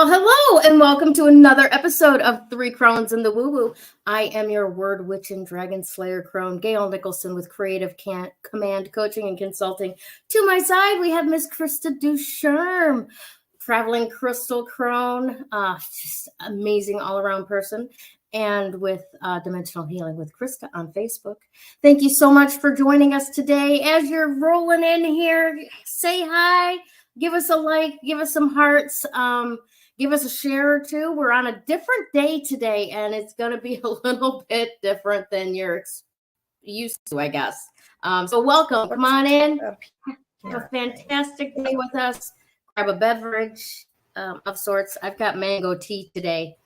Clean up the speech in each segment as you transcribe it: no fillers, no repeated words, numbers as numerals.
Well, hello, and welcome to another episode of Three Crones in the Woo Woo. I am your word witch and dragon slayer crone, Gail Nicholson, with Creative Command Coaching and Consulting. To my side, we have Miss Krista Ducharme, traveling crystal crone, just amazing all-around person, and with Dimensional Healing with Krista on Facebook. Thank you so much for joining us today. As you're rolling in here, say hi. Give us a like, give us some hearts, give us a share or two. We're on a different day today, and it's going to be a little bit different than you're used to, I guess. So welcome. Come on in. Have a fantastic day with us. Grab a beverage of sorts. I've got mango tea today.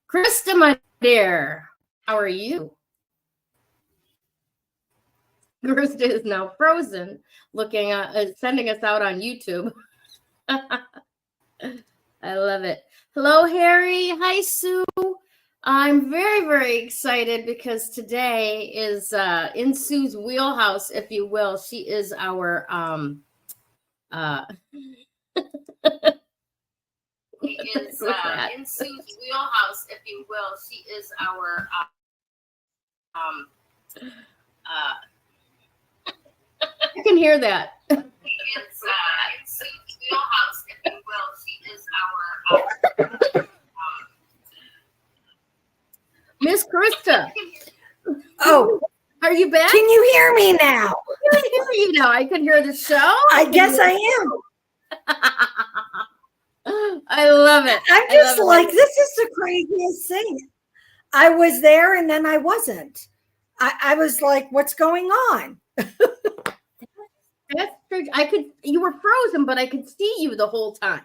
Krista, my dear, how are you? Krista is now frozen, looking at sending us out on YouTube. I love it. Hello, Harry. Hi, Sue. I'm very, very excited because today is in Sue's wheelhouse, if you will. She is our in Sue's wheelhouse, if you will. She is our I can hear that. It's in Sue's wheelhouse, if you will. She is our Miss Krista. Oh, are you back? Can you hear me now? I can hear you now. I can hear the show. I guess I am. I love it. I'm just like, this is the craziest thing. I was there and then I wasn't. I was like, what's going on? That's true. You were frozen, but I could see you the whole time.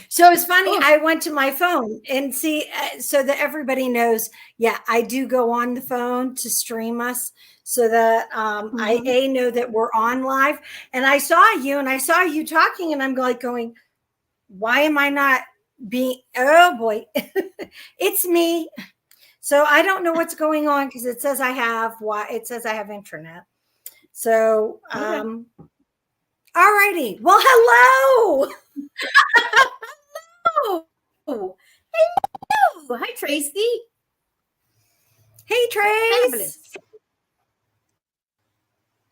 So it's funny. I went to my phone and see, so that everybody knows, yeah, I do go on the phone to stream us so that I know that we're on live. And I saw you talking and I'm going, why am I not being, oh boy, it's me. So I don't know what's going on because it says I have internet. So, all righty. Well, hello. Hello. Hello. Hi, Tracy. Hey, Trace.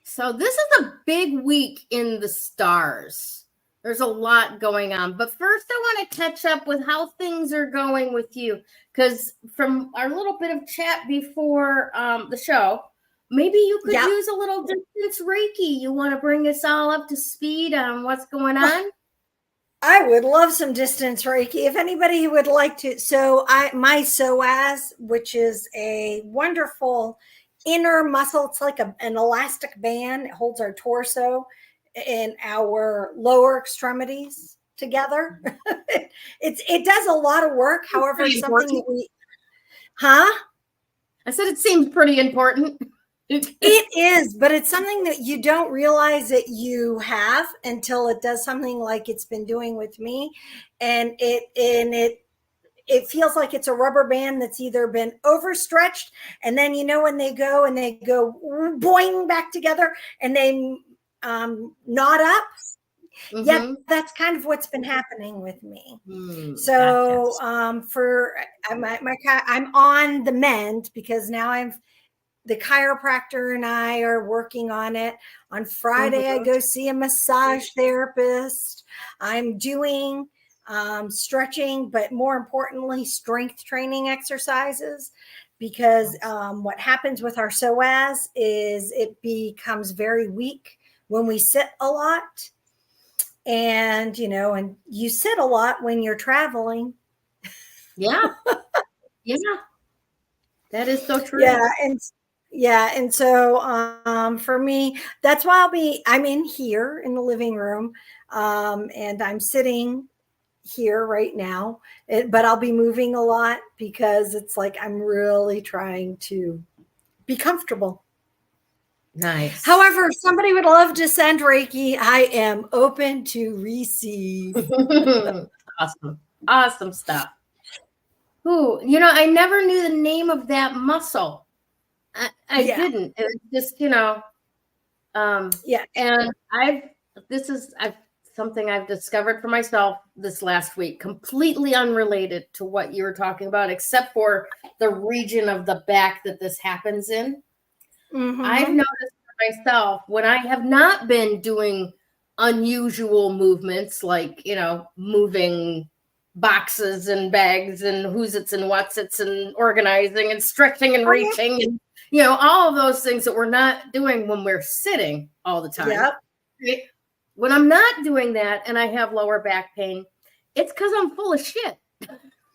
So this is a big week in the stars. There's a lot going on. But first, I want to catch up with how things are going with you. Because from our little bit of chat before the show, maybe you could use a little distance Reiki. You want to bring us all up to speed on what's going on? I would love some distance Reiki. If anybody would like to. So my psoas, which is a wonderful inner muscle, it's like an elastic band. It holds our torso and our lower extremities together. It does a lot of work. However, it's something that we, I said it seems pretty important. It is, but it's something that you don't realize that you have until it does something like it's been doing with me. And it feels like it's a rubber band that's either been overstretched, and then when they go boing back together and they knot up. Mm-hmm. Yeah, that's kind of what's been happening with me. So I'm on the mend because now the chiropractor and I are working on it. On Friday, I go see a massage therapist. I'm doing stretching, but more importantly, strength training exercises, because what happens with our psoas is it becomes very weak when we sit a lot. And, and you sit a lot when you're traveling. Yeah. Yeah. That is so true. Yeah. And so for me, that's why I'm in here in the living room. And I'm sitting here right now, but I'll be moving a lot because it's like I'm really trying to be comfortable. Nice. However, if somebody would love to send Reiki, I am open to receive. Awesome stuff. Ooh, I never knew the name of that muscle. I didn't. It was just, And I've something I've discovered for myself this last week, completely unrelated to what you were talking about, except for the region of the back that this happens in. I've noticed for myself when I have not been doing unusual movements like, moving boxes and bags and who's it's and what's it's and organizing and stretching and reaching and, all of those things that we're not doing when we're sitting all the time. Yep. Right? When I'm not doing that and I have lower back pain, it's because I'm full of shit.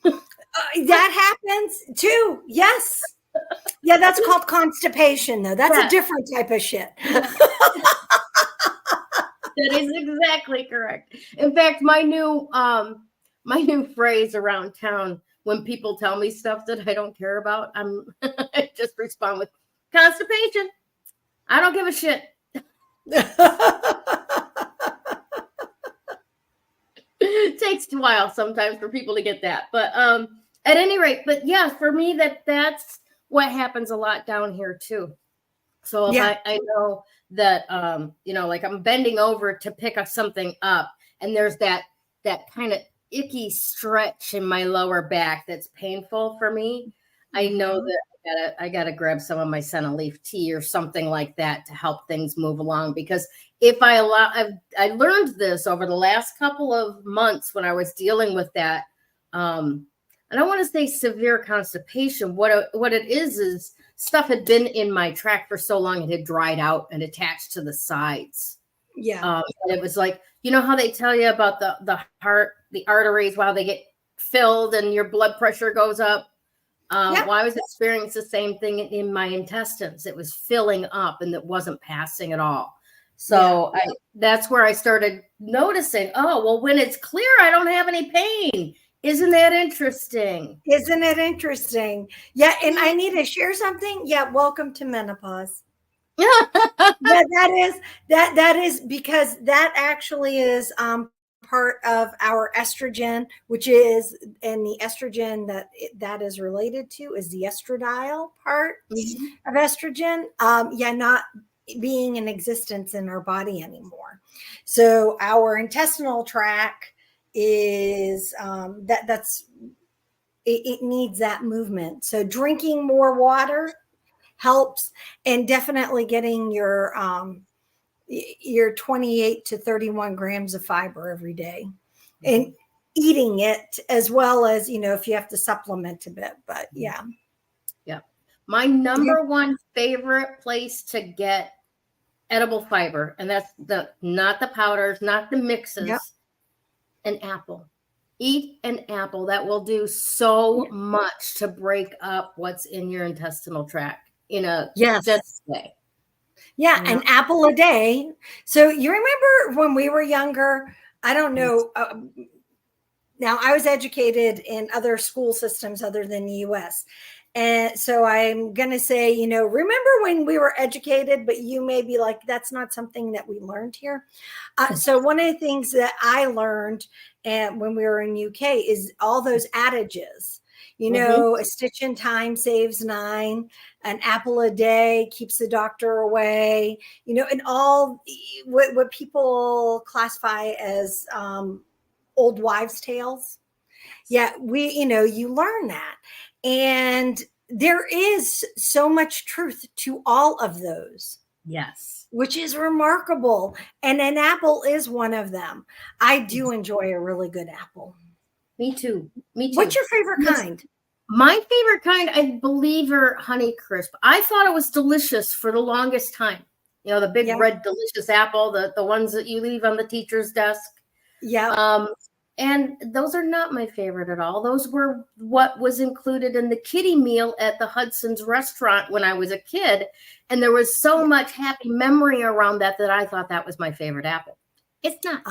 That happens too. Yes. Yeah, that's called constipation, though. That's a different type of shit. That is exactly correct. In fact, my new phrase around town when people tell me stuff that I don't care about, I just respond with constipation. I don't give a shit. It takes a while sometimes for people to get that, but at any rate, but yeah, for me that's what happens a lot down here too. So if I know that like I'm bending over to pick up something up, and there's that kind of icky stretch in my lower back that's painful for me, I know that I gotta grab some of my senna leaf tea or something like that to help things move along. Because if I learned this over the last couple of months when I was dealing with that. I don't want to say severe constipation. What it is stuff had been in my tract for so long, it had dried out and attached to the sides. Yeah. And it was like, how they tell you about the heart, the arteries, while they get filled and your blood pressure goes up. Well, I was experiencing the same thing in my intestines. It was filling up and it wasn't passing at all. So that's where I started noticing, oh, well, when it's clear, I don't have any pain. Isn't that interesting? Isn't it interesting? Yeah. And I need to share something. Yeah. Welcome to menopause. that is because that actually is part of our estrogen, which is, and the estrogen that is related to is the estradiol part of estrogen. Not being in existence in our body anymore. So our intestinal tract is it needs that movement. So drinking more water helps, and definitely getting your 28 to 31 grams of fiber every day, and eating it as well as, if you have to supplement a bit, but yeah. My number one favorite place to get edible fiber, and that's not the powders, not the mixes, an apple. Eat an apple. That will do so much to break up what's in your intestinal tract in a just way. Yeah, an apple a day. So you remember when we were younger, I don't know. Now I was educated in other school systems other than the US. And so I'm going to say, remember when we were educated, but you may be like, that's not something that we learned here. So one of the things that I learned when we were in UK is all those adages, a stitch in time saves 9, an apple a day keeps the doctor away, and all what people classify as old wives' tales. Yeah, you learn that. And there is so much truth to all of those. Yes. Which is remarkable. And an apple is one of them. I do enjoy a really good apple. Me too. What's your favorite kind? My favorite kind, I believe, are Honey Crisp. I thought it was delicious for the longest time. The big red delicious apple, the ones that you leave on the teacher's desk. Yeah. And those are not my favorite at all. Those were what was included in the kiddie meal at the Hudson's restaurant when I was a kid. And there was so much happy memory around that I thought that was my favorite apple. It's not.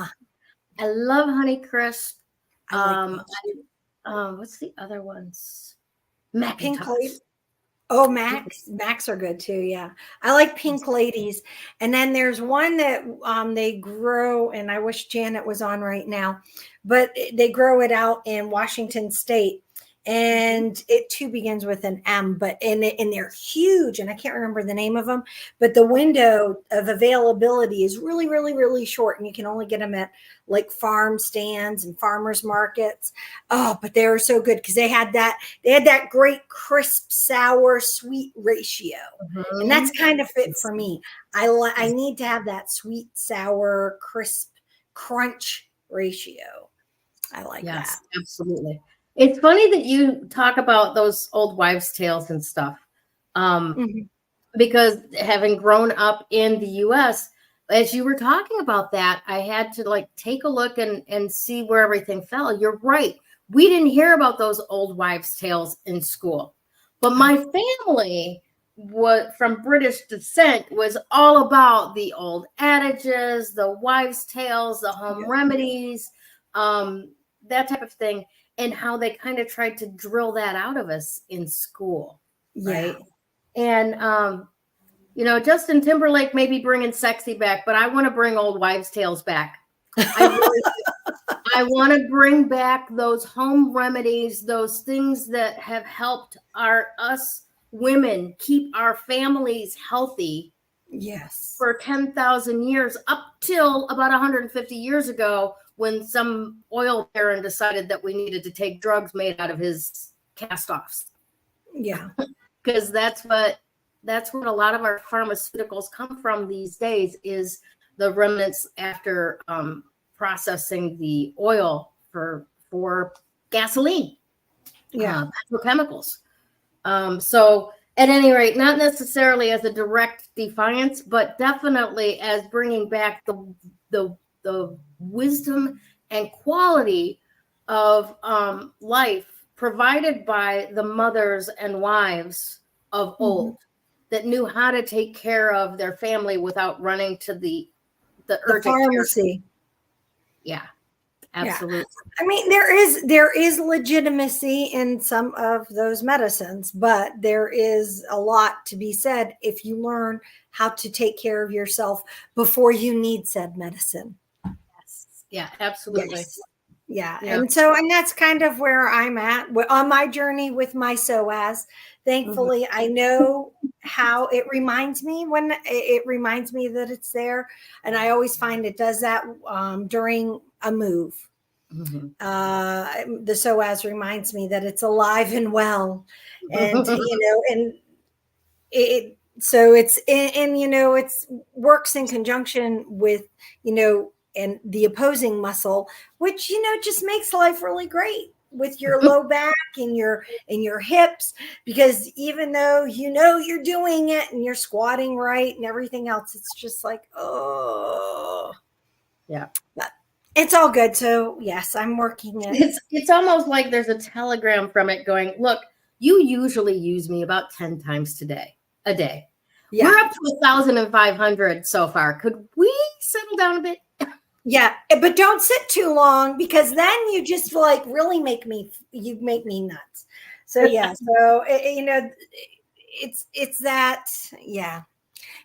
I love Honey Crisp. What's the other ones? Pink Ladies. Oh, Macs are good too. Yeah. I like Pink Ladies. And then there's one that they grow, and I wish Janet was on right now, but they grow it out in Washington State. and it too begins with an M, but and they're huge, and I can't remember the name of them, but the window of availability is really, really, really short, and you can only get them at like farm stands and farmers markets. Oh, but they were so good because they had that great crisp, sour, sweet ratio, and that's kind of fit for me. I need to have that sweet, sour, crisp, crunch ratio. I like that. Yes, absolutely. It's funny that you talk about those old wives' tales and stuff, because having grown up in the U.S., as you were talking about that, I had to like take a look and see where everything fell. You're right. We didn't hear about those old wives' tales in school, but my family, what from British descent, was all about the old adages, the wives' tales, the home remedies, that type of thing, and how they kind of tried to drill that out of us in school, right? And Justin Timberlake may be bringing sexy back, but I want to bring old wives' tales back. I want to bring back those home remedies, those things that have helped us women keep our families healthy. Yes. For 10,000 years, up till about 150 years ago, when some oil baron decided that we needed to take drugs made out of his cast-offs. Yeah. Because that's what a lot of our pharmaceuticals come from these days, is the remnants after processing the oil for gasoline, petrochemicals. So at any rate, not necessarily as a direct defiance, but definitely as bringing back the wisdom and quality of life provided by the mothers and wives of old, that knew how to take care of their family without running to the urgent pharmacy. Care. Yeah, absolutely. Yeah. I mean, there is legitimacy in some of those medicines, but there is a lot to be said if you learn how to take care of yourself before you need said medicine. Yes. Yeah, absolutely. Yes. Yeah. And that's kind of where I'm at on my journey with my psoas. Thankfully, I know how it reminds me that it's there. And I always find it does that during a move. The psoas reminds me that it's alive and well. And, and it works in conjunction with, and the opposing muscle, which, just makes life really great with your low back and your hips, because even though, you're doing it and you're squatting right and everything else, it's just like, oh yeah, but it's all good. So yes, I'm working it. It's almost like there's a telegram from it going, look, you usually use me about 10 times a day. Yeah. We're up to 1,500 so far. Could we settle down a bit? Yeah, but don't sit too long, because then you just like really make me nuts. So yeah, so it's that. Yeah.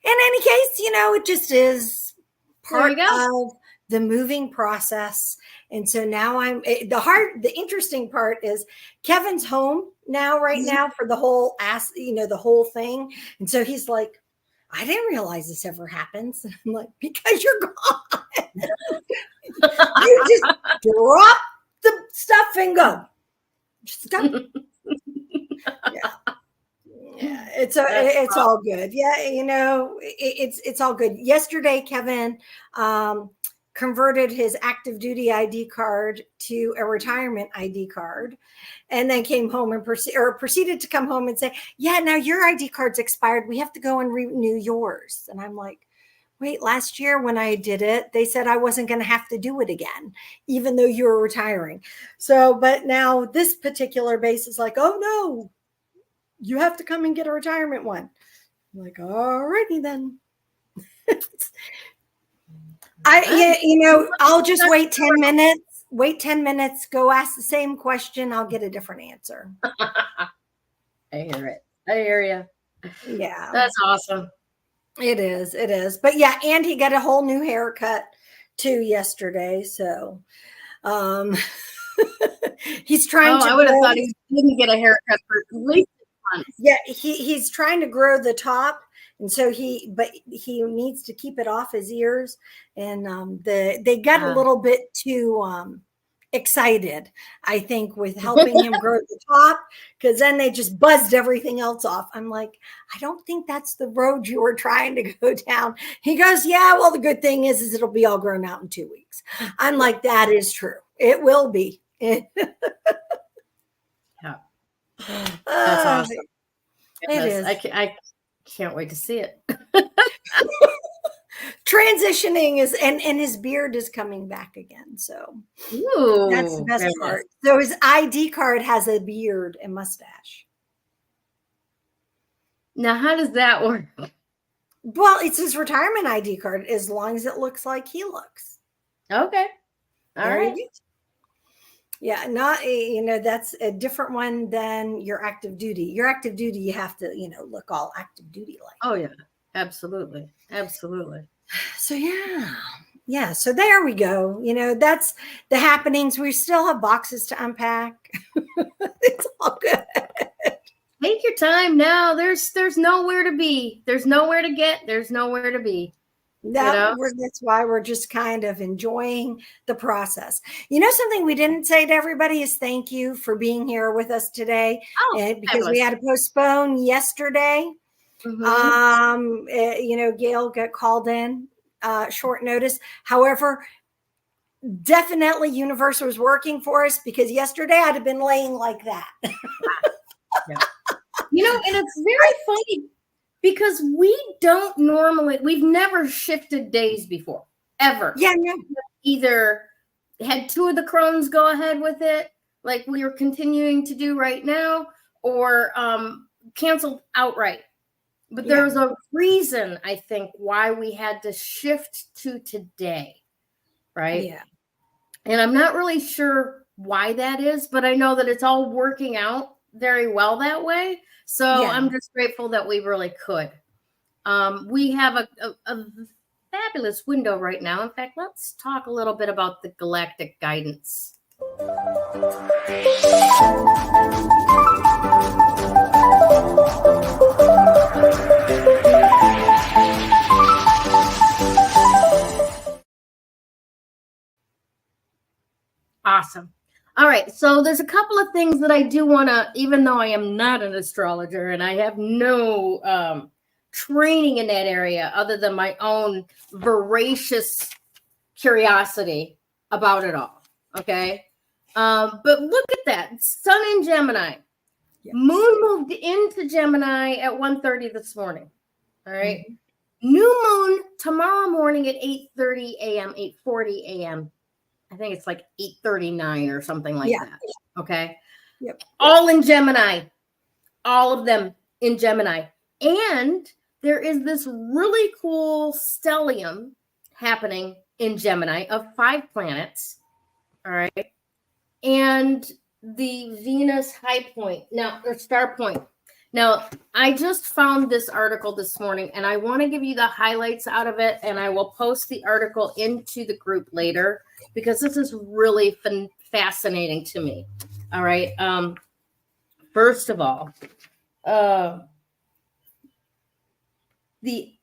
In any case, it just is part of the moving process. And so now the interesting part is Kevin's home right now for the whole the whole thing. And so he's like, I didn't realize this ever happens. And I'm like, because you're gone. You just drop the stuff and go. Just go. Yeah, it's all good. Yeah, it's all good. Yesterday, Kevin converted his active duty ID card to a retirement ID card, and then came home and proceeded to come home and say, yeah, now your ID card's expired. We have to go and renew yours. And I'm like, wait, last year when I did it, they said I wasn't going to have to do it again, even though you were retiring. So, but now this particular base is like, oh no, you have to come and get a retirement one. I'm like, all righty then. I'll just wait 10 minutes, go ask the same question. I'll get a different answer. I hear it. I hear you. Yeah. That's awesome. It is. But yeah, and he got a whole new haircut too yesterday. So, He's trying to I would have grow. thought he didn't get a haircut for at least months. Yeah, he's trying to grow the top, and so he needs to keep it off his ears. And they got a little bit too excited, I think, with helping him grow the top, because then they just buzzed everything else off. I'm like, I don't think that's the road you were trying to go down. He goes, yeah, well, the good thing is it'll be all grown out in 2 weeks. I'm like, that is true. It will be. Yeah. That's awesome. It is. I can't wait to see it. Transitioning is, and his beard is coming back again. So that's the best part. So his ID card has a beard and mustache. Now, how does that work? Well, it's his retirement ID card, as long as it looks like he looks. Okay. All right. Yeah, not that's a different one than your active duty. Your active duty, you have to, look all active duty like. Oh yeah, absolutely. So yeah. So there we go. That's the happenings. We still have boxes to unpack. It's all good. Take your time now. There's nowhere to be. There's nowhere to get. There's nowhere to be. That's why we're just kind of enjoying the process. Something we didn't say to everybody is thank you for being here with us today. Because we had to postpone yesterday. Mm-hmm. Gail got called in short notice. However, definitely Universal was working for us, because yesterday I'd have been laying like that. Yeah. And it's very funny, because we've never shifted days before, ever. Yeah. Either had two of the Crones go ahead with it, like we are continuing to do right now, or canceled outright. But there was a reason, I think, why we had to shift to today, right? Yeah. And I'm not really sure why that is, but I know that it's all working out very well that way. So I'm just grateful that we really could. We have a fabulous window right now. In fact, let's talk a little bit about the galactic guidance. Awesome. All right. So there's a couple of things that I do want to, even though I am not an astrologer and I have no training in that area other than my own voracious curiosity about it all. Okay. But look at that. Sun in Gemini. Yes. Moon moved into Gemini at 1:30 this morning. All right. Mm-hmm. New moon tomorrow morning at 8:30 a.m., 8:40 a.m. I think it's like 8:39 or something like that. Okay. Yep. All in Gemini. All of them in Gemini. And there is this really cool stellium happening in Gemini of 5 planets. All right. And the Venus high point now, or star point. Now, I just found this article this morning, and I want to give you the highlights out of it, and I will post the article into the group later, because this is really fascinating to me. All right. First of all, the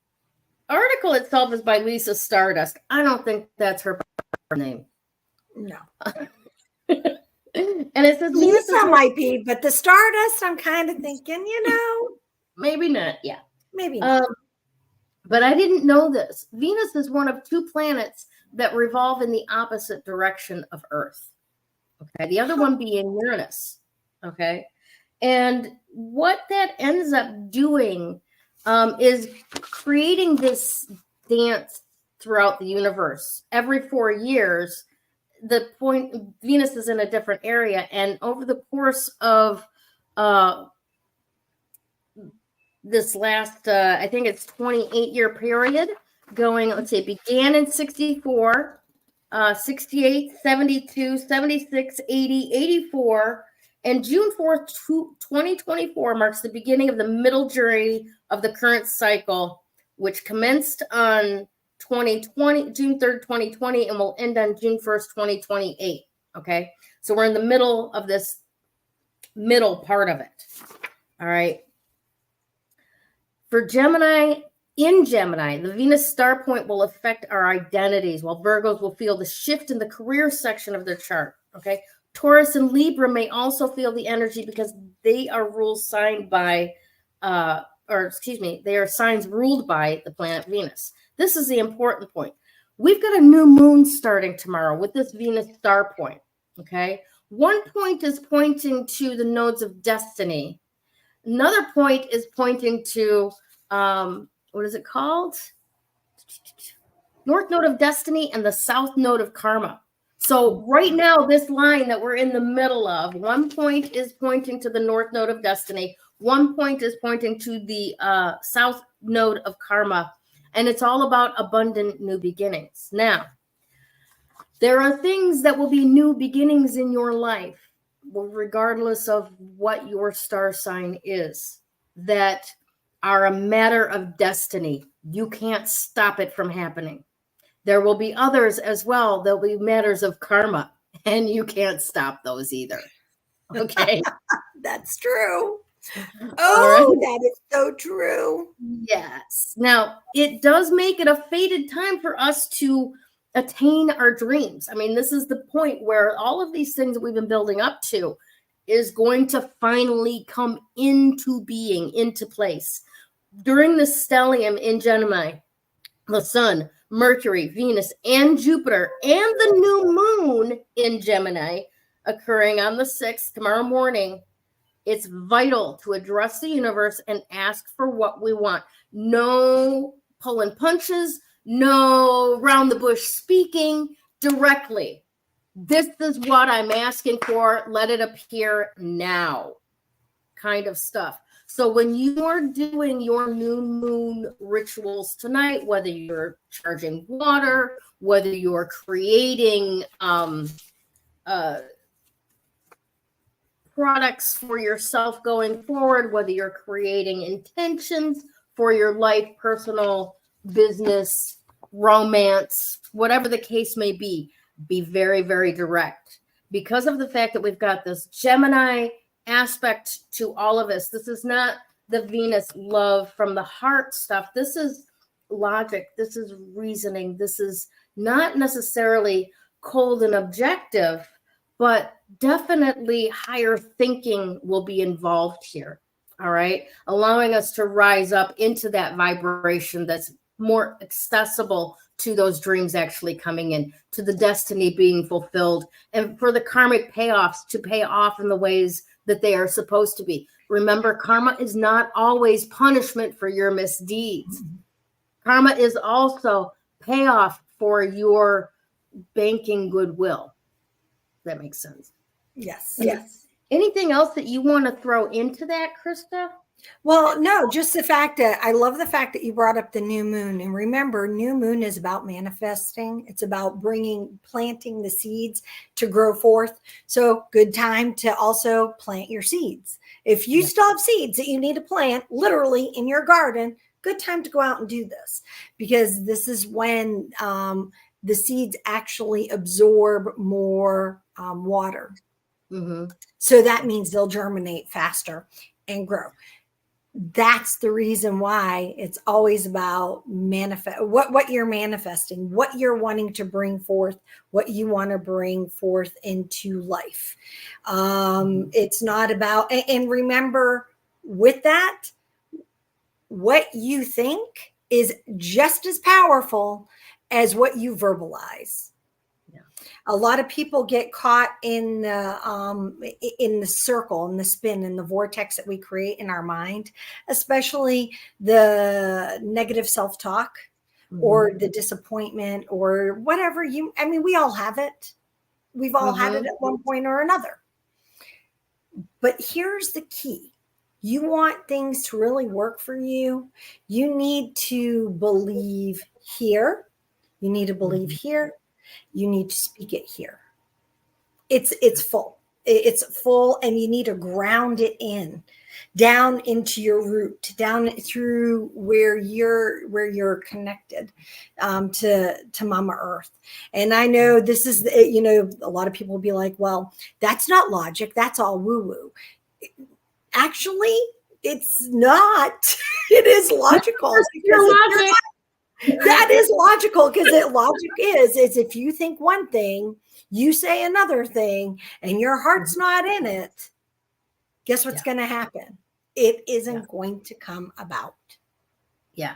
article itself is by Lisa Stardust. I don't think that's her name. No. And it says Lisa might be, but the Stardust, I'm kind of thinking, maybe not. Yeah, maybe not. But I didn't know this. Venus is one of 2 planets that revolve in the opposite direction of Earth. Okay, the other one being Uranus. Okay, and what that ends up doing is creating this dance throughout the universe. Every 4 years, the point Venus is in a different area, and over the course of this last, I think it's 28-year period, going, let's see, it began in 64, 68, 72, 76, 80, 84, and June 4th, 2024 marks the beginning of the middle journey of the current cycle, which commenced on June 3rd, 2020, and will end on June 1st, 2028. Okay. So we're in the middle of this middle part of it. All right. For Gemini, in Gemini, the Venus star point will affect our identities, while Virgos will feel the shift in the career section of their chart. Okay. Taurus and Libra may also feel the energy because they are they are signs ruled by the planet Venus. This is the important point. We've got a new moon starting tomorrow with this Venus star point. Okay. One point is pointing to the nodes of destiny. Another point is pointing to, what is it called? North node of destiny and the south node of karma. So right now, this line that we're in the middle of, one point is pointing to the north node of destiny. One point is pointing to the south node of karma. And it's all about abundant new beginnings. Now, there are things that will be new beginnings in your life, regardless of what your star sign is, that are a matter of destiny. You can't stop it from happening. There will be others as well. There'll be matters of karma, and you can't stop those either. Okay. That's true. Oh, that is so true. Yes. Now, it does make it a fated time for us to attain our dreams. I mean, this is the point where all of these things that we've been building up to is going to finally come into being, into place. During the stellium in Gemini, the Sun, Mercury, Venus, and Jupiter, and the new moon in Gemini occurring on the 6th tomorrow morning, it's vital to address the universe and ask for what we want. No pulling punches, no round the bush speaking, directly. This is what I'm asking for. Let it appear now, kind of stuff. So when you are doing your new moon rituals tonight, whether you're charging water, whether you're creating products for yourself going forward, whether you're creating intentions for your life, personal, business, romance, whatever the case may be very, very direct. Because of the fact that we've got this Gemini aspect to all of us, this is not the Venus love from the heart stuff. This is logic. This is reasoning. This is not necessarily cold and objective, but definitely higher thinking will be involved here. All right. Allowing us to rise up into that vibration that's more accessible to those dreams actually coming in, to the destiny being fulfilled, and for the karmic payoffs to pay off in the ways that they are supposed to be. Remember, karma is not always punishment for your misdeeds. Karma is also payoff for your banking goodwill. That makes sense. Yes. Yes. Anything else that you want to throw into that, Krista? Well, no, just the fact that I love the fact that you brought up the new moon. And remember, new moon is about manifesting. It's about planting the seeds to grow forth. So good time to also plant your seeds. If you still have seeds that you need to plant literally in your garden, good time to go out and do this, because this is when the seeds actually absorb more water. Mm-hmm. So that means they'll germinate faster and grow. That's the reason why it's always about what you're manifesting, what you're wanting to bring forth, what you want to bring forth into life. It's not about, and remember with that, what you think is just as powerful as what you verbalize. A lot of people get caught in the circle, in the spin, in the vortex that we create in our mind, especially the negative self-talk or the disappointment or whatever we all have it. We've all had it at one point or another. But here's the key. You want things to really work for you. You need to believe here. You need to believe here. You need to speak it here. It's full. It's full, and you need to ground it in, down into your root, down through where you're connected to Mama Earth. And I know this is, a lot of people will be like, well, that's not logic. That's all woo-woo. Actually, it's not. It is logical. That is logical, because logic is if you think one thing, you say another thing, and your heart's not in it, guess what's going to happen? It isn't going to come about. Yeah.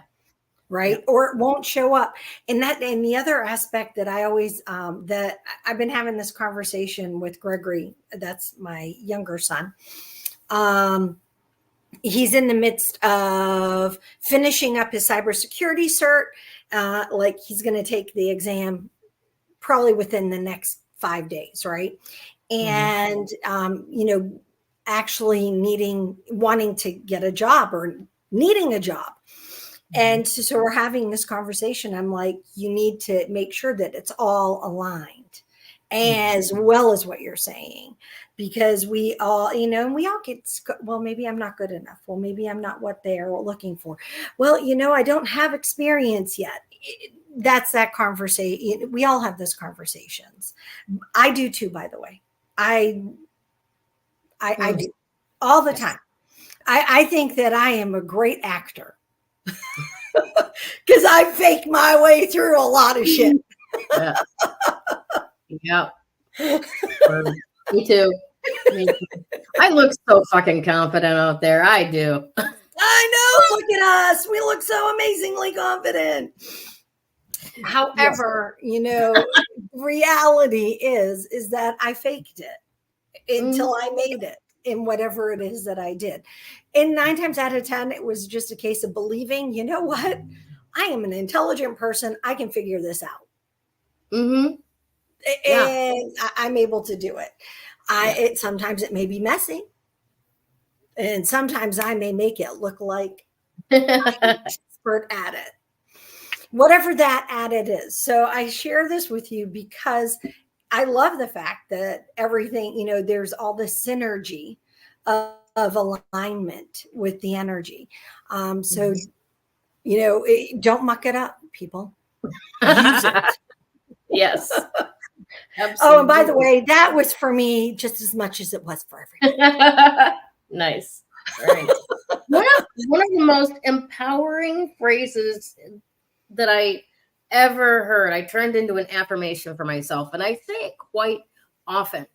Right. Yeah. Or it won't show up. And the other aspect that I always, that I've been having this conversation with Gregory, that's my younger son. He's in the midst of finishing up his cybersecurity cert. Like he's going to take the exam probably within the next 5 days. Right. And, actually wanting to get a job or needing a job. And so we're having this conversation. I'm like, you need to make sure that it's all aligned, as well as what you're saying, because we all, and we all get, well, maybe I'm not good enough. Well, maybe I'm not what they're looking for. Well, I don't have experience yet. That's that conversation. We all have those conversations. I do too, by the way. I do all the time. I think that I am a great actor because I fake my way through a lot of shit. Yeah. Me too. I look so fucking confident out there. I do. I know. Look at us. We look so amazingly confident. However, reality is that I faked it until I made it in whatever it is that I did. And 9 times out of 10, it was just a case of believing, you know what? I am an intelligent person. I can figure this out. And I'm able to do it. Sometimes it may be messy. And sometimes I may make it look like I'm an expert at it. Whatever that at it is. So I share this with you because I love the fact that everything, there's all this synergy of alignment with the energy. So, don't muck it up, people. Use it. Yes. Absolutely. Oh, and by the way, that was for me just as much as it was for everybody. Nice. Right. One of the most empowering phrases that I ever heard, I turned into an affirmation for myself, and I say it quite often.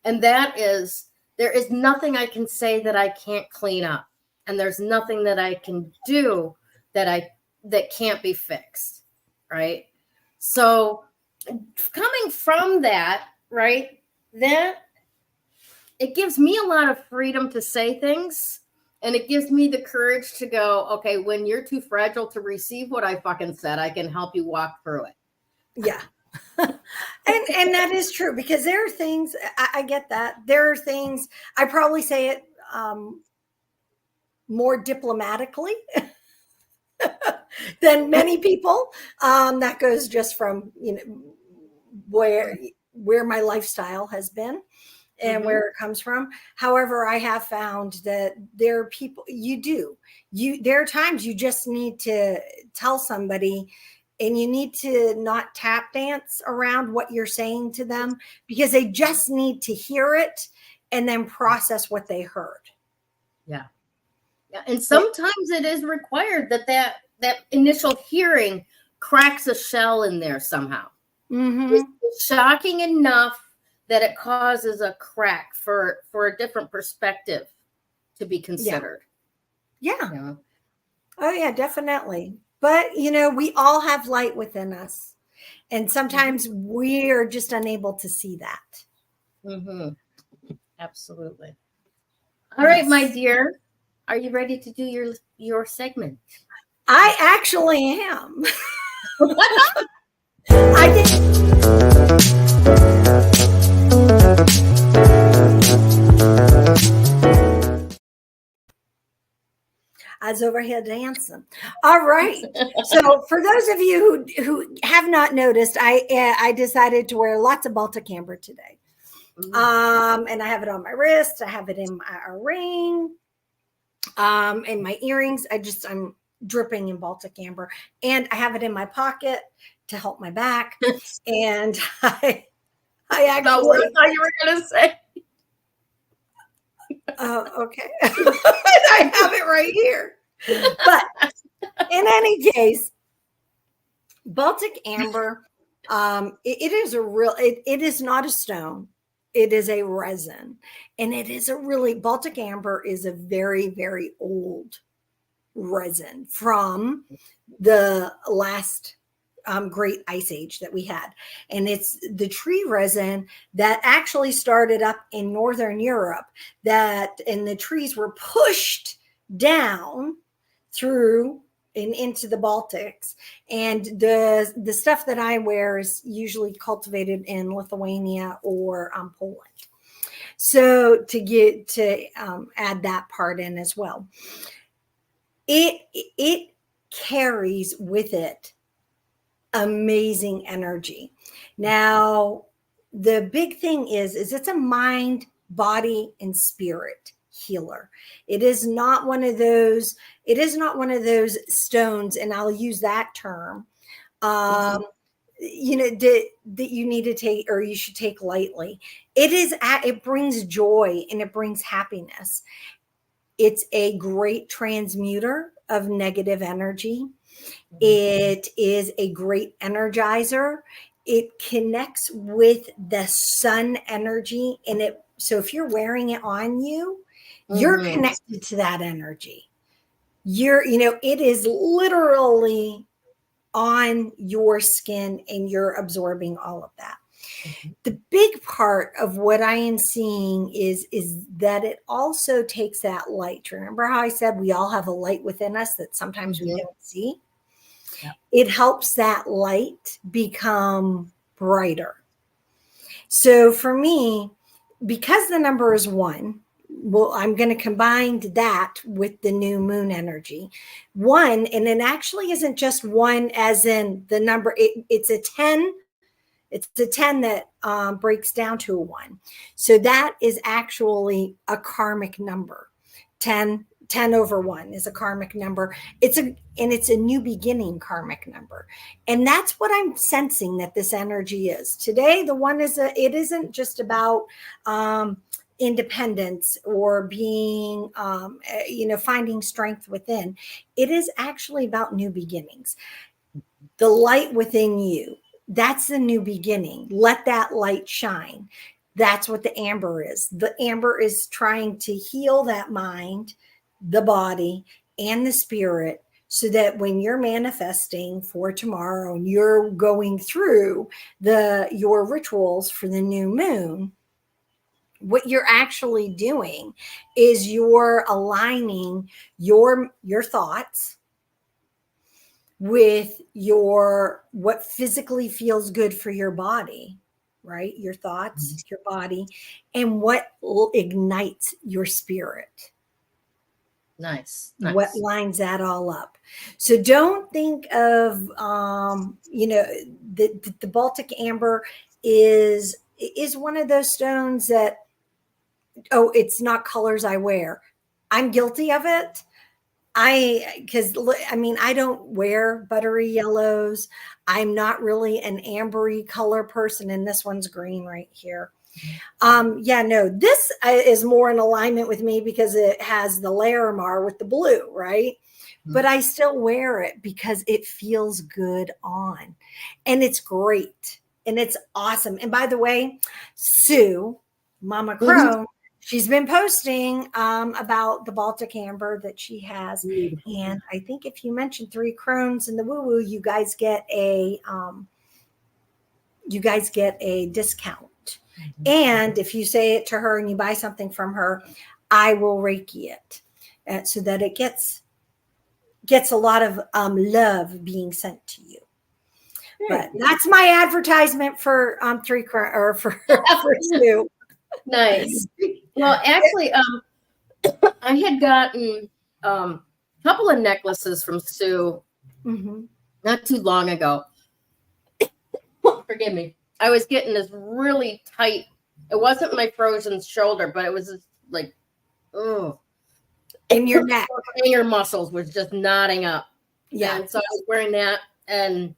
And that is, there is nothing I can say that I can't clean up. And there's nothing that I can do that can't be fixed. Right. So coming from that, right, that it gives me a lot of freedom to say things. And it gives me the courage to go, okay, when you're too fragile to receive what I fucking said, I can help you walk through it. Yeah. and that is true, because there are things, I get that. There are things, I probably say it more diplomatically than many people. That goes just from, where my lifestyle has been. And where it comes from. However, I have found that there are people there are times you just need to tell somebody, and you need to not tap dance around what you're saying to them, because they just need to hear it and then process what they heard. Yeah. Yeah. And sometimes it is required that initial hearing cracks a shell in there somehow. It's shocking enough that it causes a crack for a different perspective to be considered. Yeah. Oh, yeah, definitely. But, we all have light within us. And sometimes we're just unable to see that. Absolutely. All right, my dear. Are you ready to do your segment? I actually am. I think. I was over here dancing. All right. So for those of you who have not noticed, I decided to wear lots of Baltic amber today. And I have it on my wrist. I have it in a ring. And my earrings. I'm dripping in Baltic amber, and I have it in my pocket to help my back. And I actually, what I thought you were gonna say. Okay. I have it right here. But in any case, Baltic amber, it is not a stone. It is a resin. And Baltic amber is a very, very old resin from the last great ice age that we had. And it's the tree resin that actually started up in Northern Europe, and the trees were pushed down through and into the Baltics. And the stuff that I wear is usually cultivated in Lithuania or Poland. So to add that part in as well, it carries with it amazing energy. Now, the big thing is it's a mind, body, and spirit healer. It is not one of those stones, and I'll use that term, that you need to take, or you should take lightly. It brings joy and it brings happiness. It's a great transmuter of negative energy. It is a great energizer. It connects with the sun energy, so if you're wearing it on you, you're connected to that energy. It is literally on your skin, and you're absorbing all of that. The big part of what I am seeing is that it also takes that light. Remember how I said we all have a light within us that sometimes we don't see? Yeah. It helps that light become brighter. So for me, because the number is 1, well, I'm going to combine that with the new moon energy. 1, and it actually isn't just 1 as in the number, it's a 10. It's a 10 that breaks down to a 1. So that is actually a karmic number. 10 over 1 is a karmic number. It's a new beginning karmic number. And that's what I'm sensing that this energy is. Today, the 1 it isn't just about independence or being, finding strength within. It is actually about new beginnings. The light within you, that's the new beginning. Let that light shine. That's what the amber is. The amber is trying to heal that mind, the body, and the spirit, so that when you're manifesting for tomorrow and you're going through your rituals for the new moon, what you're actually doing is you're aligning your thoughts with what physically feels good for your body, right? Your thoughts, your body, and what ignites your spirit. Nice. What lines that all up. So don't think of, the Baltic amber is one of those stones that, it's not colors I wear. I'm guilty of it. I don't wear buttery yellows. I'm not really an ambery color person, and this one's green right here. This is more in alignment with me because it has the Larimar with the blue, right? But I still wear it because it feels good on, and it's great, and it's awesome. And by the way, Sue, Mama Crone, she's been posting about the Baltic amber that she has. And I think if you mention 3 Crones in the Woo Woo, you guys get a discount. And if you say it to her and you buy something from her, I will Reiki it so that it gets a lot of love being sent to you. But that's my advertisement for 3 Crones, or for Sue. Nice. Well, actually, I had gotten a couple of necklaces from Sue not too long ago. Forgive me. I was getting this really tight It wasn't my frozen shoulder, but it was just like, oh. In your neck. Finger muscles was just knotting up. Yeah. And so I was wearing that. And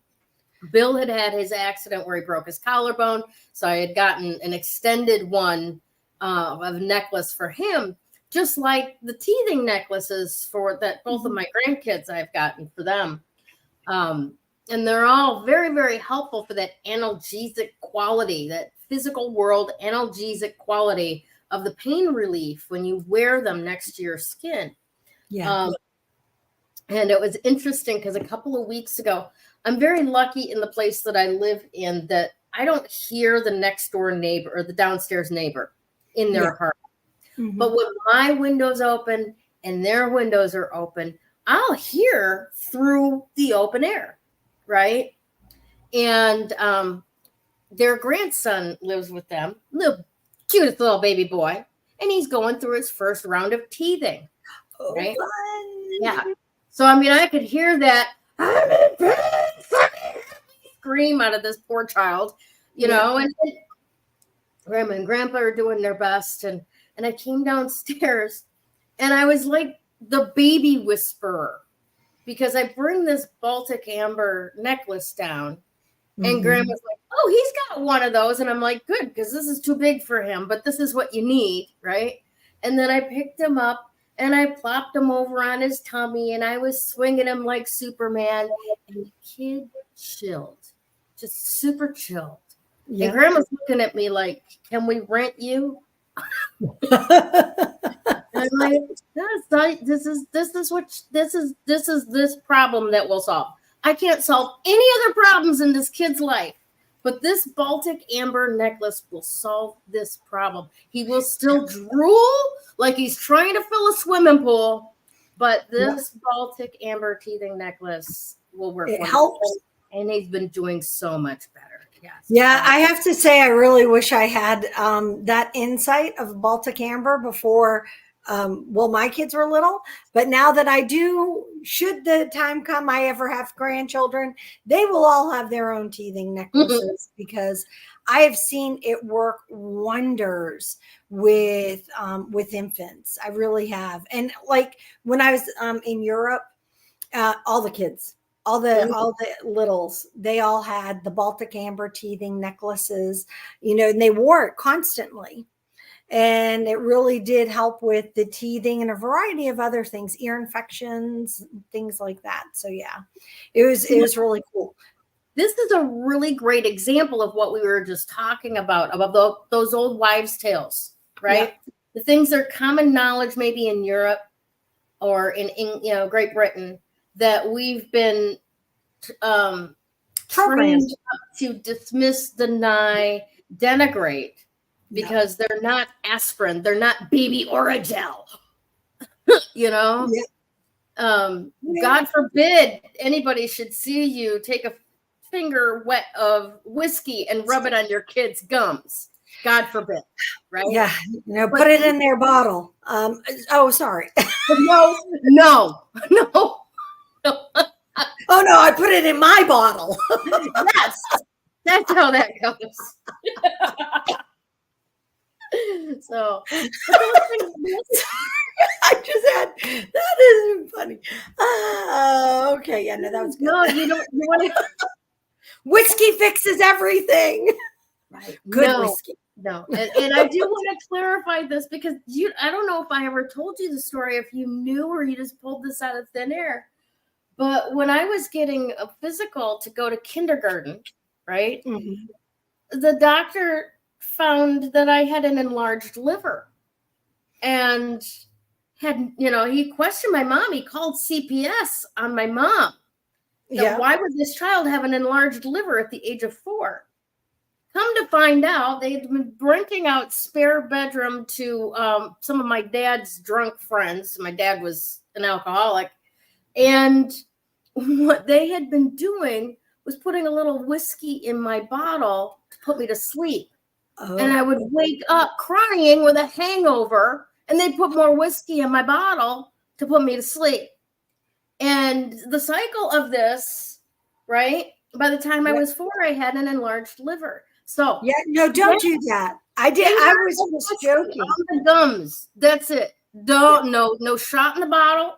Bill had his accident where he broke his collarbone. So I had gotten an extended one of a necklace for him, just like the teething necklaces for that both of my grandkids I've gotten for them. And they're all very, very helpful for that analgesic quality, that physical world analgesic quality of the pain relief when you wear them next to your skin. Yeah. And it was interesting because a couple of weeks ago, I'm very lucky in the place that I live in that I don't hear the next door neighbor or the downstairs neighbor in their heart. Mm-hmm. But when my window's open and their windows are open, I'll hear through the open air, right? And their grandson lives with them, the cutest little baby boy, and he's going through his first round of teething, right? Fun. Yeah. So, I mean, I could hear that scream out of this poor child, you know, and Grandma and Grandpa are doing their best. And I came downstairs and I was like the baby whisperer because I bring this Baltic amber necklace down and Grandma's like, oh, he's got one of those. And I'm like, good, because this is too big for him, but this is what you need, right? And then I picked him up and I plopped him over on his tummy and I was swinging him like Superman. And the kid chilled, just super chilled. Yeah. And Grandma's looking at me like, can we rent you? I'm like, this is this problem that we'll solve. I can't solve any other problems in this kid's life, but this Baltic amber necklace will solve this problem. He will still drool like he's trying to fill a swimming pool, but this Baltic amber teething necklace will work. It helps. And he's been doing so much better. Yes. Yeah, I have to say, I really wish I had that insight of Baltic amber before. My kids were little, but now that I do, should the time come I ever have grandchildren, they will all have their own teething necklaces because I have seen it work wonders with infants. I really have. And like when I was in Europe, all the kids, all the littles, they all had the Baltic amber teething necklaces, and they wore it constantly. And it really did help with the teething and a variety of other things, ear infections, things like that. So yeah, it was really cool. This is a really great example of what we were just talking about those old wives' tales, right? Yeah. The things that are common knowledge, maybe in Europe or in Great Britain, that we've been trained to dismiss, deny, denigrate. Because they're not aspirin, they're not baby Orajel, Yeah. God forbid anybody should see you take a finger wet of whiskey and rub it on your kid's gums. God forbid, right? Yeah, put it in their bottle. Sorry. No. Oh no, I put it in my bottle. Yes, that's how that goes. So I just had that isn't funny. Okay, yeah, no, that was good. No, you want to. Whiskey fixes everything. Right. Good whiskey. No, and I do want to clarify this because I don't know if I ever told you the story, if you knew or you just pulled this out of thin air. But when I was getting a physical to go to kindergarten, right? Mm-hmm. The doctor found that I had an enlarged liver and he questioned my mom. He called CPS on my mom. Why would this child have an enlarged liver at the age of 4? Come to find out, they'd been renting out spare bedroom to some of my dad's drunk friends. My dad was an alcoholic. And what they had been doing was putting a little whiskey in my bottle to put me to sleep. Oh. And I would wake up crying with a hangover, and they'd put more whiskey in my bottle to put me to sleep. And the cycle of this, right? By the time I was 4, I had an enlarged liver. So don't do that. I did. I was just joking. On the gums. That's it. No shot in the bottle.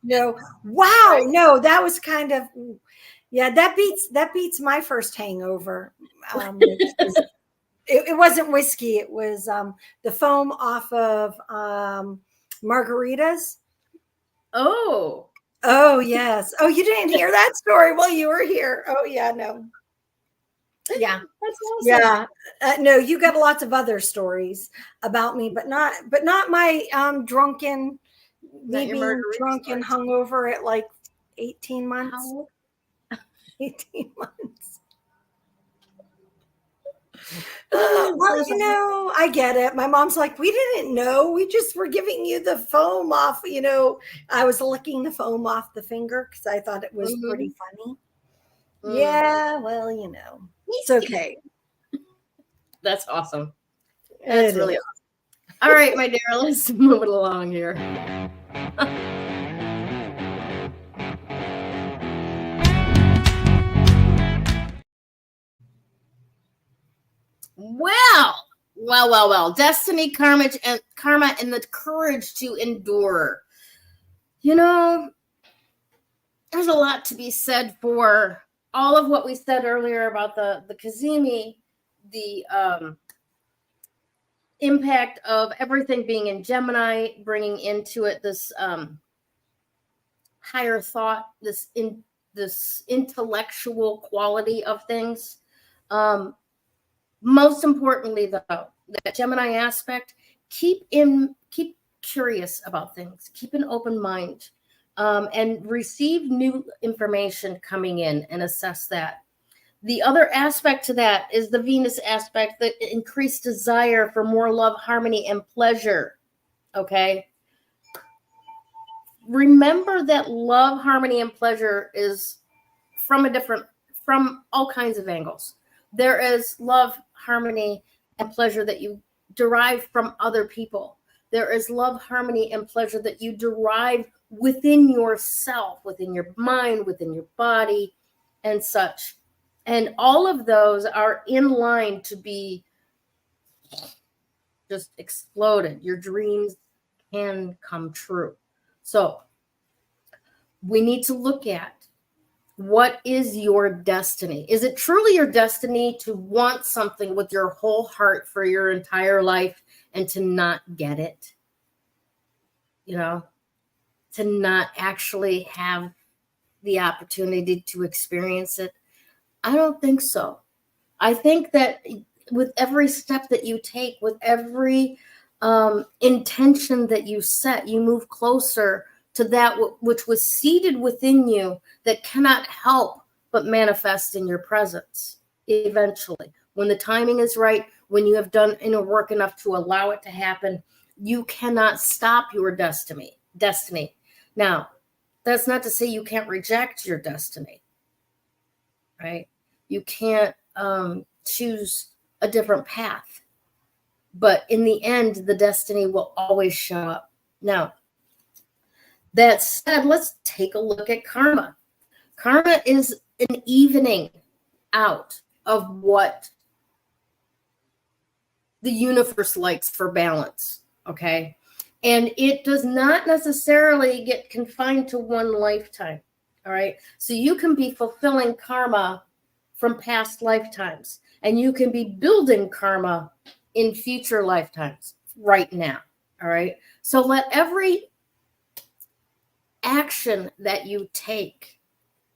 No. Wow. No, that was kind of, yeah, that beats my first hangover. It wasn't whiskey. It was the foam off of margaritas. Oh yes. Oh, you didn't hear that story? Well, you were here. Oh yeah, no. Yeah, that's awesome. Yeah, no, you got lots of other stories about me, but not my drunken, me being drunk and hungover at like 18 months. 18 months. Well, I get it. My mom's like, we didn't know. We just were giving you the foam off. I was licking the foam off the finger because I thought it was pretty funny. Yeah, well, it's okay. That's awesome. That's really awesome. All right, my dear, let's move it along here. Well. Destiny, karma, and the courage to endure. There's a lot to be said for all of what we said earlier about the Cazimi, the impact of everything being in Gemini, bringing into it this higher thought, this intellectual quality of things. Most importantly, though, that Gemini aspect, keep curious about things, keep an open mind, and receive new information coming in and assess that. The other aspect to that is the Venus aspect, the increased desire for more love, harmony, and pleasure. Okay. Remember that love, harmony, and pleasure is from all kinds of angles. There is love, harmony, and pleasure that you derive from other people. There is love, harmony, and pleasure that you derive within yourself, within your mind, within your body, and such. And all of those are in line to be just exploded. Your dreams can come true. So we need to look at, what is your destiny? Is it truly your destiny to want something with your whole heart for your entire life and to not get it? To not actually have the opportunity to experience it? I don't think so. I think that with every step that you take, with every intention that you set, you move closer to that which was seated within you that cannot help but manifest in your presence eventually. When the timing is right, when you have done inner work enough to allow it to happen, you cannot stop your destiny. Now, that's not to say you can't reject your destiny, right? You can't choose a different path. But in the end, the destiny will always show up. Now, that said, let's take a look at karma. Karma is an evening out of what the universe likes for balance, okay? And it does not necessarily get confined to one lifetime, all right? So you can be fulfilling karma from past lifetimes, and you can be building karma in future lifetimes right now, all right? So let every action that you take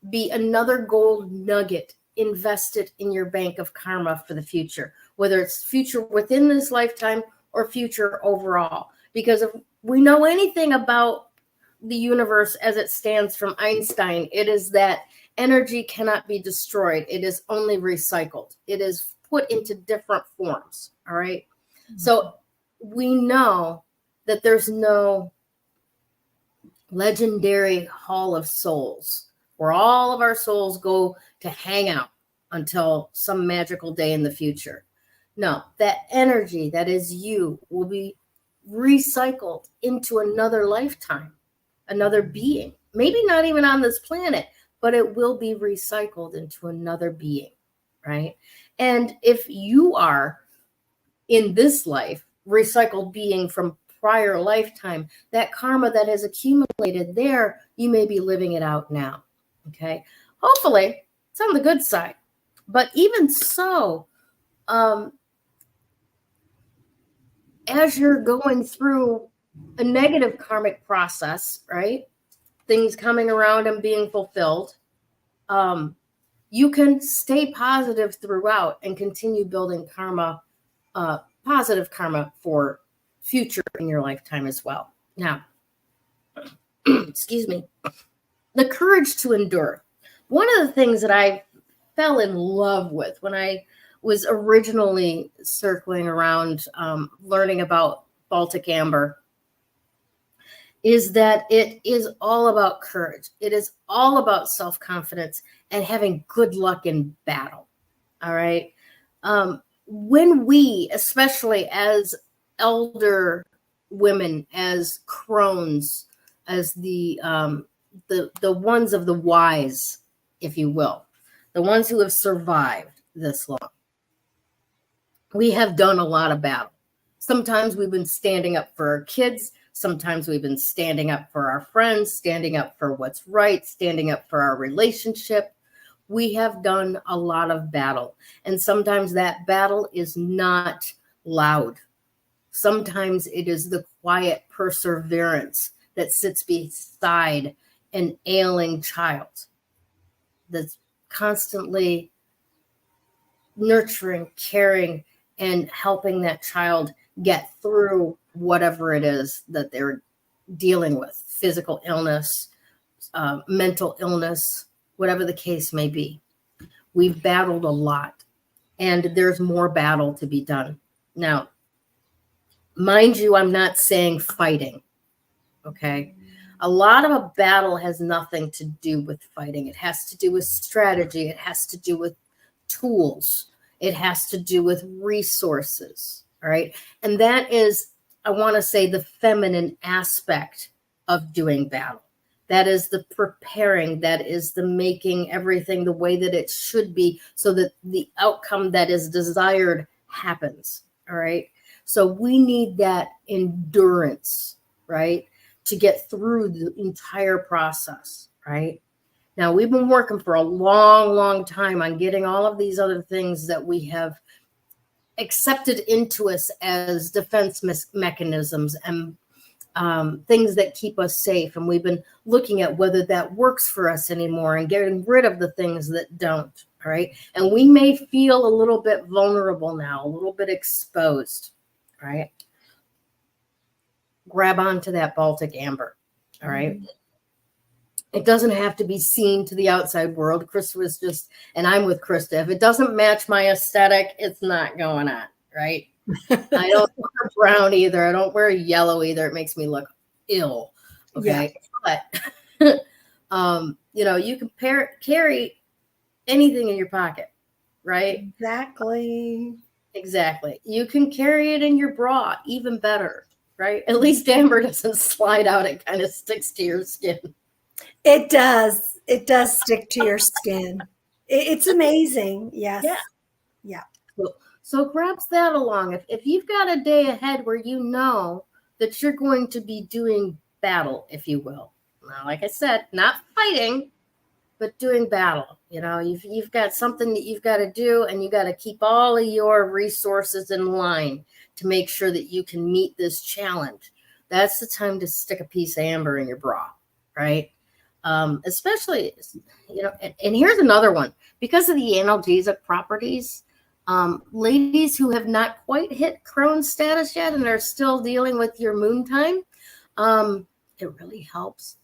be another gold nugget invested in your bank of karma for the future, whether it's future within this lifetime or future overall. Because if we know anything about the universe as it stands from Einstein, it is that energy cannot be destroyed. It is only recycled. It is put into different forms. All right. Mm-hmm. So we know that there's no legendary hall of souls where all of our souls go to hang out until some magical day in the future. No, that energy that is you will be recycled into another lifetime, another being, maybe not even on this planet, but it will be recycled into another being. right? And if you are in this life recycled being from prior lifetime, that karma that has accumulated there, you may be living it out now. Okay. Hopefully it's on the good side. But even so, as you're going through a negative karmic process, right? Things coming around and being fulfilled, you can stay positive throughout and continue building karma, positive karma for future in your lifetime as well. Now, excuse me, the courage to endure. One of the things that I fell in love with when I was originally circling around learning about Baltic Amber is that it is all about courage. It is all about self-confidence and having good luck in battle. All right. When we, especially as elder women, as crones, as the ones of the wise, if you will, the ones who have survived this long, we have done a lot of battle. Sometimes we've been standing up for our kids. Sometimes we've been standing up for our friends, standing up for what's right, standing up for our relationship. We have done a lot of battle. And sometimes that battle is not loud. Sometimes it is the quiet perseverance that sits beside an ailing child that's constantly nurturing, caring, and helping that child get through whatever it is that they're dealing with, physical illness, mental illness, whatever the case may be. We've battled a lot, and there's more battle to be done. Now, mind you, I'm not saying fighting, okay? A lot of a battle has nothing to do with fighting. It has to do with strategy. It has to do with tools. It has to do with resources, all right? And that is, I want to say, the feminine aspect of doing battle. That is the preparing. That is the making everything the way that it should be so that the outcome that is desired happens, all right? So we need that endurance, right, to get through the entire process, right? Now, we've been working for a long, long time on getting all of these other things that we have accepted into us as defense mechanisms and things that keep us safe. And we've been looking at whether that works for us anymore and getting rid of the things that don't, all right? And we may feel a little bit vulnerable now, a little bit exposed, right? Grab onto that Baltic Amber, all right? Mm-hmm. It doesn't have to be seen to the outside world. Krista was just, and I'm with Krista. If it doesn't match my aesthetic, it's not going on, right? I don't wear brown either. I don't wear yellow either. It makes me look ill. Okay. Yeah. But, you can carry anything in your pocket, right? Exactly. You can carry it in your bra, even better, right? At least amber doesn't slide out. It kind of sticks to your skin. It does. It does stick to your skin. It's amazing. Yes. Yeah. So grabs that along. If you've got a day ahead where you know that you're going to be doing battle, if you will. Now, like I said, not fighting, but doing battle. You've got something that you've got to do, and you got to keep all of your resources in line to make sure that you can meet this challenge. That's the time to stick a piece of amber in your bra, right? Especially, and here's another one. Because of the analgesic properties, ladies who have not quite hit Crohn's status yet and are still dealing with your moon time, it really helps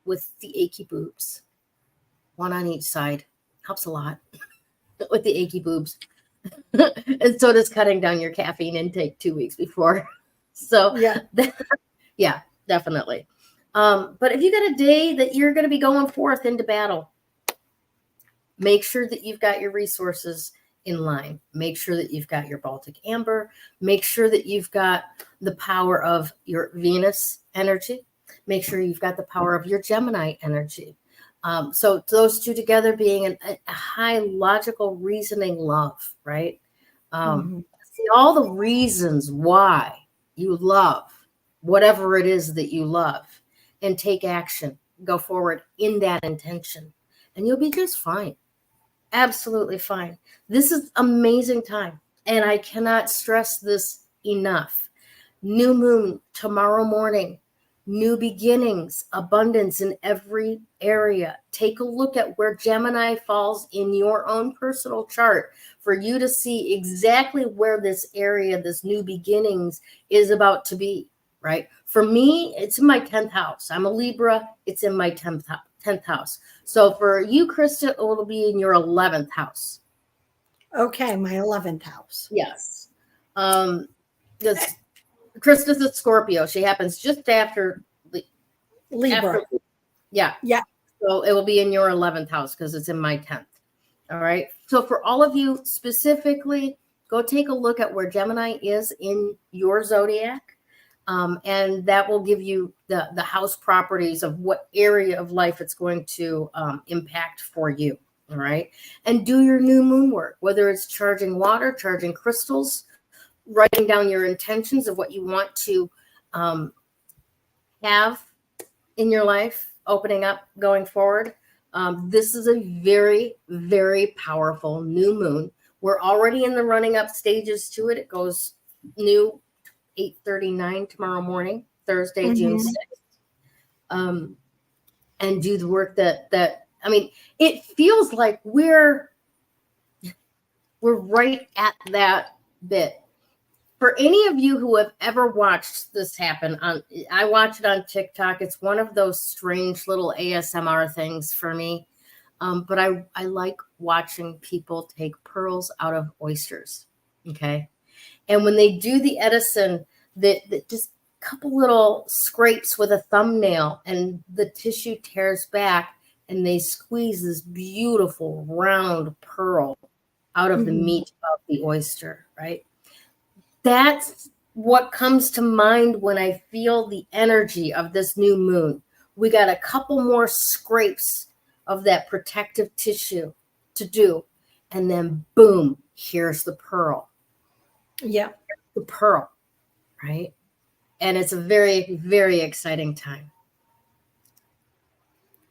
with the achy boobs. One on each side. Helps a lot with the achy boobs. And so does cutting down your caffeine intake 2 weeks before. So yeah, definitely. But if you got a day that you're going to be going forth into battle, make sure that you've got your resources in line. Make sure that you've got your Baltic Amber. Make sure that you've got the power of your Venus energy. Make sure you've got the power of your Gemini energy. So those two together being a high logical reasoning love, right? See all the reasons why you love whatever it is that you love, and take action, go forward in that intention, and you'll be just fine. Absolutely fine. This is amazing time, and I cannot stress this enough. New moon tomorrow morning, new beginnings, abundance in every area. Take a look at where Gemini falls in your own personal chart for you to see exactly where this area, this new beginnings, is about to be, right? For me, it's in my 10th house. I'm a Libra. It's in my 10th house. So for you, Krista, it'll be in your 11th house. Okay, my 11th house. Yes. This Krista's a Scorpio. She happens just after Libra. Yeah. So it will be in your 11th house because it's in my 10th. All right. So for all of you specifically, go take a look at where Gemini is in your zodiac. And that will give you the house properties of what area of life it's going to impact for you. All right. And do your new moon work, whether it's charging water, charging crystals, writing down your intentions of what you want to have in your life, opening up, going forward. This is a very, very powerful new moon. We're already in the running up stages to it. It goes new 8:39 tomorrow morning, Thursday, June 6th. And do the work that I mean, it feels like we're right at that bit. For any of you who have ever watched this happen, I watch it on TikTok. It's one of those strange little ASMR things for me. But I like watching people take pearls out of oysters. Okay. And when they do the Edison, that just a couple little scrapes with a thumbnail and the tissue tears back and they squeeze this beautiful round pearl out of the meat of the oyster, right? That's what comes to mind when I feel the energy of this new moon. We got a couple more scrapes of that protective tissue to do. And then boom, here's the pearl. Yeah. The pearl, right? And it's a very, very exciting time.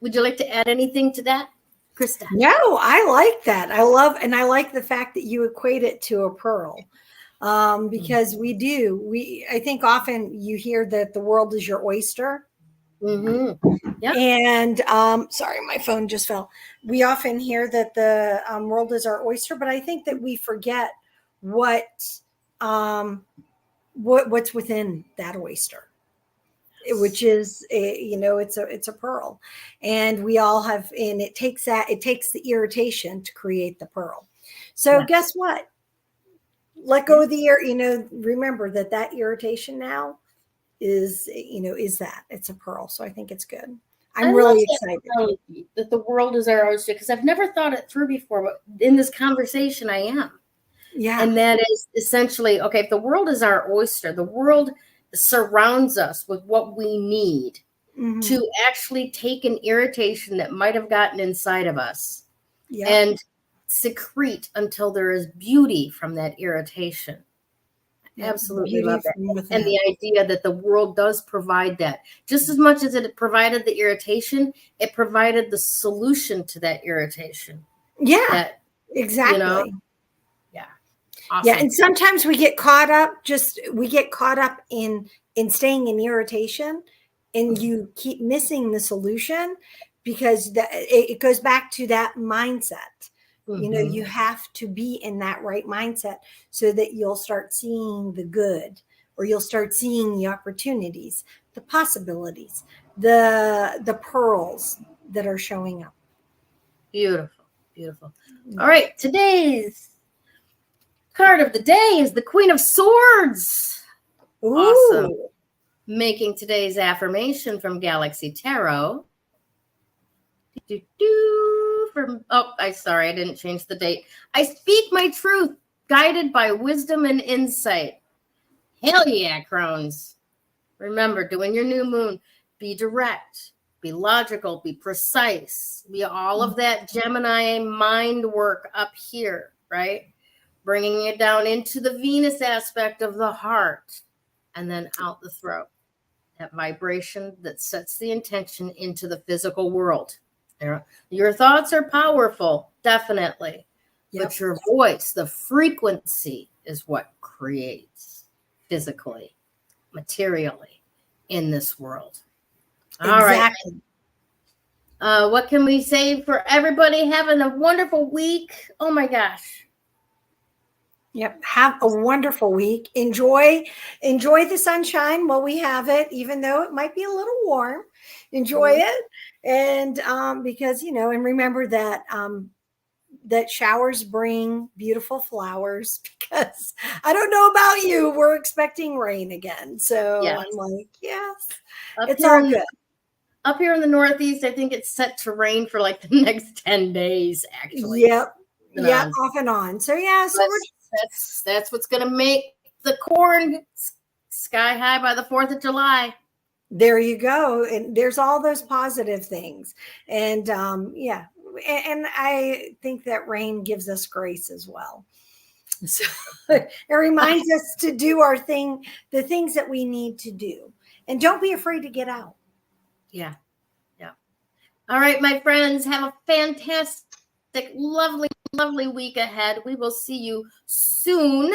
Would you like to add anything to that, Krista? No, I like that. I like the fact that you equate it to a pearl. Because I think often you hear that the world is your oyster. Yep. And sorry, my phone just fell. We often hear that the world is our oyster, but I think that we forget what's within that oyster, which is it's a pearl, and we all have, and it takes the irritation to create the pearl. So guess what? Let go of the remember that irritation now is that it's a pearl. So I think it's good. I'm really excited that the world is our oyster, because I've never thought it through before, but in this conversation I am. Yeah. And that is essentially, okay, if the world is our oyster, the world surrounds us with what we need to actually take an irritation that might have gotten inside of us and secrete until there is beauty from that irritation. Absolutely love that. And the idea that the world does provide that. Just as much as it provided the irritation, it provided the solution to that irritation. Yeah, exactly. Yeah. Awesome. Yeah. And sometimes we get caught up in staying in irritation, and you keep missing the solution because it goes back to that mindset. You have to be in that right mindset so that you'll start seeing the good, or you'll start seeing the opportunities, the possibilities, the pearls that are showing up. Beautiful. Beautiful. All right. Today's card of the day is the Queen of Swords. Ooh. Awesome. Making today's affirmation from Galaxy Tarot. I didn't change the date. I speak my truth, guided by wisdom and insight. Hell yeah, Crones. Remember, doing your new moon, be direct, be logical, be precise, be all of that Gemini mind work up here, right? Bringing it down into the Venus aspect of the heart and then out the throat. That vibration that sets the intention into the physical world. Your thoughts are powerful, definitely. Yep. But your voice, the frequency, is what creates physically, materially in this world. All Exactly. right. What can we say for everybody having a wonderful week? Oh my gosh. Yep. Have a wonderful week. Enjoy the sunshine while we have it, even though it might be a little warm. Enjoy it. And because, and remember that that showers bring beautiful flowers, because I don't know about you, we're expecting rain again. So yes. I'm like, yes, Up it's all good. Up here in the Northeast, I think it's set to rain for like the next 10 days, actually. Yep. Yeah, off and on. So yeah, so that's what's going to make the corn sky high by the 4th of July. There you go. And there's all those positive things. And yeah. And I think that rain gives us grace as well. So it reminds us to do our thing, the things that we need to do. And don't be afraid to get out. Yeah. Yeah. All right, my friends, have a fantastic, lovely, lovely week ahead. We will see you soon.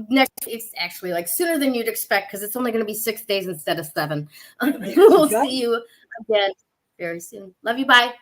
Next, it's actually like sooner than you'd expect, because it's only going to be 6 days instead of 7. We'll see you again very soon. Love you. Bye.